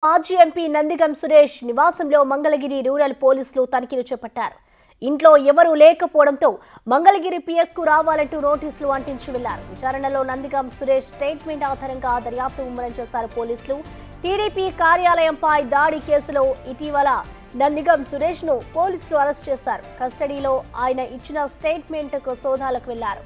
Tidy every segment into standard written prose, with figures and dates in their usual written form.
మాజీ ఎంపీ నందిగం సురేష్ నివాసంలో మంగళగిరి రూరల్ పోలీసులు తనిఖీలు చేపట్టారు. ఇంట్లో ఎవరూ లేకపోవడంతో మంగళగిరి పిఎస్ కు రావాలంటూ నోటీసులు అంటించి వెళ్లారు. విచారణలో నందిగం సురేష్ స్టేట్మెంట్ ఆధారంగా దర్యాప్తు ముమ్మరం చేశారు పోలీసులు. టీడీపీ కార్యాలయంపై దాడి కేసులో ఇటీవల నందిగం సురేష్ ను పోలీసులు అరెస్ట్ చేశారు. కస్టడీలో ఆయన ఇచ్చిన స్టేట్మెంట్ కు సోదాలకు వెళ్లారు.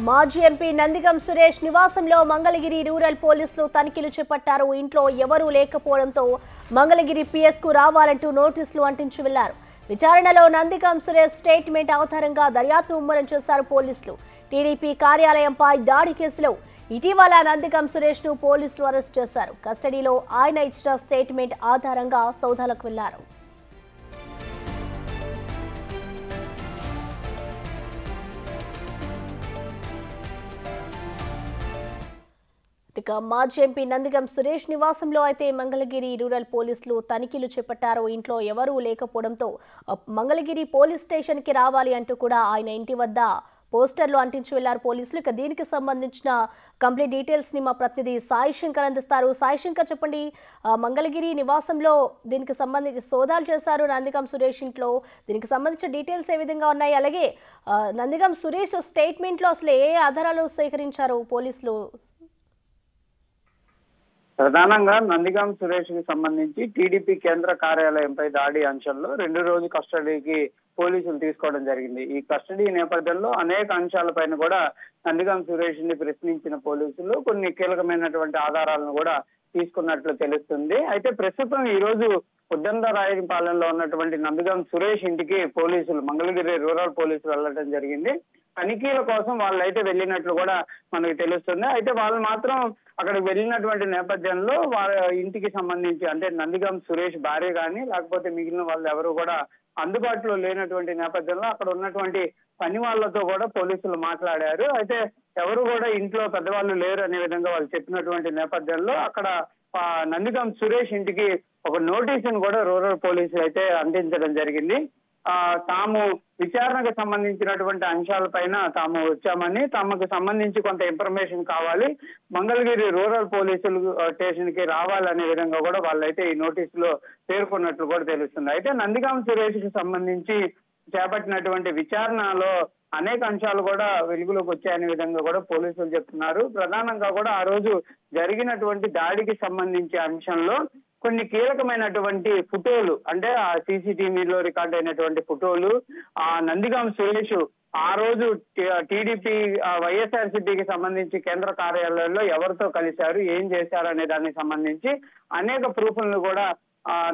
మాజీ ఎంపీ నందిగం సురేష్ నివాసంలో మంగళగిరి రూరల్ పోలీసులు తనిఖీలు చేపట్టారు. ఇంట్లో ఎవరూ లేకపోవడంతో మంగళగిరి పిఎస్ కు రావాలంటూ నోటీసులు అంటించి వెళ్లారు. విచారణలో నందిగం సురేష్ స్టేట్మెంట్ ఆధారంగా దర్యాప్తు ముమ్మరం చేశారు పోలీసులు. టీడీపీ కార్యాలయంపై దాడి కేసులో ఇటీవల నందిగం సురేష్ ను పోలీసులు అరెస్ట్ చేశారు. కస్టడీలో ఆయన ఇచ్చిన స్టేట్మెంట్ ఆధారంగా సోదాలకు వెళ్లారు. ఇక మాజీ ఎంపీ నందిగం సురేష్ నివాసంలో అయితే మంగళగిరి రూరల్ పోలీసులు తనిఖీలు చేపట్టారు. ఇంట్లో ఎవరూ లేకపోవడంతో మంగళగిరి పోలీస్ స్టేషన్ కి రావాలి అంటూ కూడా ఆయన ఇంటి వద్ద పోస్టర్లు అంటించి వెళ్లారు పోలీసులు. ఇక దీనికి సంబంధించిన కంప్లీట్ డీటెయిల్స్ ని మా ప్రతినిధి సాయి శంకర్ అందిస్తారు. సాయి శంకర్, చెప్పండి, మంగళగిరి నివాసంలో దీనికి సంబంధించి సోదాలు చేశారు నందిగం సురేష్ ఇంట్లో. దీనికి సంబంధించిన డీటెయిల్స్ ఏ విధంగా ఉన్నాయి? అలాగే నందిగం సురేష్ స్టేట్మెంట్ లో అసలు ఏ ఆధారాలు సేకరించారు పోలీసులు? ప్రధానంగా నందిగం సురేష్ కి సంబంధించి టీడీపీ కేంద్ర కార్యాలయంపై దాడి అంశంలో 2 రోజు కస్టడీకి పోలీసులు తీసుకోవడం జరిగింది. ఈ కస్టడీ నేపథ్యంలో అనేక అంశాలపైన కూడా నందిగం సురేష్ ని ప్రశ్నించిన పోలీసులు కొన్ని కీలకమైనటువంటి ఆధారాలను కూడా తీసుకున్నట్లు తెలుస్తుంది. అయితే ప్రస్తుతం ఈ రోజు ఉద్దండరాయపాలెంలో ఉన్నటువంటి నందిగం సురేష్ ఇంటికి పోలీసులు, మంగళగిరి రూరల్ పోలీసులు వెళ్లడం జరిగింది. తనిఖీల కోసం వాళ్ళైతే వెళ్ళినట్లు కూడా మనకు తెలుస్తుంది. అయితే వాళ్ళు మాత్రం అక్కడికి వెళ్ళినటువంటి నేపథ్యంలో వాళ్ళ ఇంటికి సంబంధించి, అంటే నందిగం సురేష్ భార్య కానీ లేకపోతే మిగిలిన వాళ్ళు ఎవరు కూడా అందుబాటులో లేనటువంటి నేపథ్యంలో అక్కడ ఉన్నటువంటి పని వాళ్ళతో కూడా పోలీసులు మాట్లాడారు. అయితే ఎవరు కూడా ఇంట్లో పెద్దవాళ్ళు లేరు అనే విధంగా వాళ్ళు చెప్పినటువంటి నేపథ్యంలో అక్కడ నందిగం సురేష్ ఇంటికి ఒక నోటీసును కూడా రూరల్ పోలీసులు అయితే అందించడం జరిగింది. తాము విచారణకు సంబంధించినటువంటి అంశాలపైన తాము వచ్చామని, తమకు సంబంధించి కొంత ఇన్ఫర్మేషన్ కావాలి, మంగళగిరి రూరల్ పోలీసులు స్టేషన్ కి రావాలనే విధంగా కూడా వాళ్ళైతే ఈ నోటీసులో పేర్కొన్నట్లు కూడా తెలుస్తుంది. అయితే నందిగం సురేష్ కి సంబంధించి చేపట్టినటువంటి విచారణలో అనేక అంశాలు కూడా వెలుగులోకి వచ్చాయనే విధంగా కూడా పోలీసులు చెప్తున్నారు. ప్రధానంగా కూడా ఆ రోజు జరిగినటువంటి దాడికి సంబంధించి అంశంలో కొన్ని కీలకమైనటువంటి ఫోటోలు, అంటే ఆ సీసీటీవీలో రికార్డ్ అయినటువంటి ఫోటోలు, ఆ నందిగం సురేష్ ఆ రోజు టీడీపీ వైఎస్ఆర్సీపీకి సంబంధించి కేంద్ర కార్యాలయంలో ఎవరితో కలిశారు, ఏం చేశారు అనే దానికి సంబంధించి అనేక ప్రూఫ్లను కూడా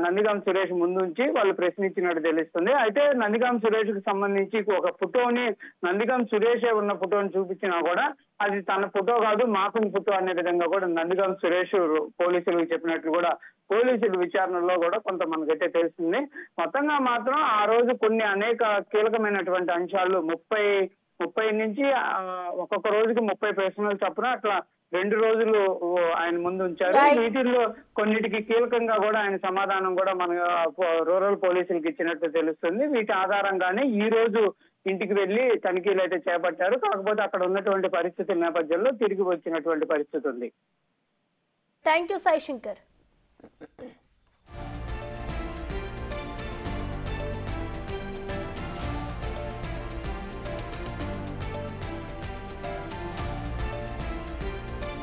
నందిగం సురేష్ ముందుంచి వాళ్ళు ప్రశ్నించినట్టు తెలుస్తుంది. అయితే నందిగం సురేష్ కి సంబంధించి ఒక ఫోటోని, నందిగం సురేషే ఉన్న ఫోటోని చూపించినా కూడా అది తన ఫోటో కాదు, మాకుని ఫోటో అనే విధంగా కూడా నందిగం సురేష్ పోలీసులకు చెప్పినట్లు కూడా పోలీసుల విచారణలో కూడా కొంత మనకైతే తెలుస్తుంది. మొత్తంగా మాత్రం ఆ రోజు కొన్ని అనేక కీలకమైనటువంటి అంశాలు 30 నుంచి ఒక్కొక్క రోజుకి 30 ప్రశ్నలు చొప్పున అట్లా 2 రోజులు ఆయన ముందు ఉంచారు. వీటిల్లో కొన్నిటికి కీలకంగా కూడా ఆయన సమాధానం కూడా మన రూరల్ పోలీసులకు ఇచ్చినట్టు తెలుస్తుంది. వీటి ఆధారంగానే ఈ రోజు ఇంటికి వెళ్లి తనిఖీలు అయితే చేపట్టారు. కాకపోతే అక్కడ ఉన్నటువంటి పరిస్థితుల నేపథ్యంలో తిరిగి వచ్చినటువంటి పరిస్థితి ఉంది. Thank you Sai Shankar.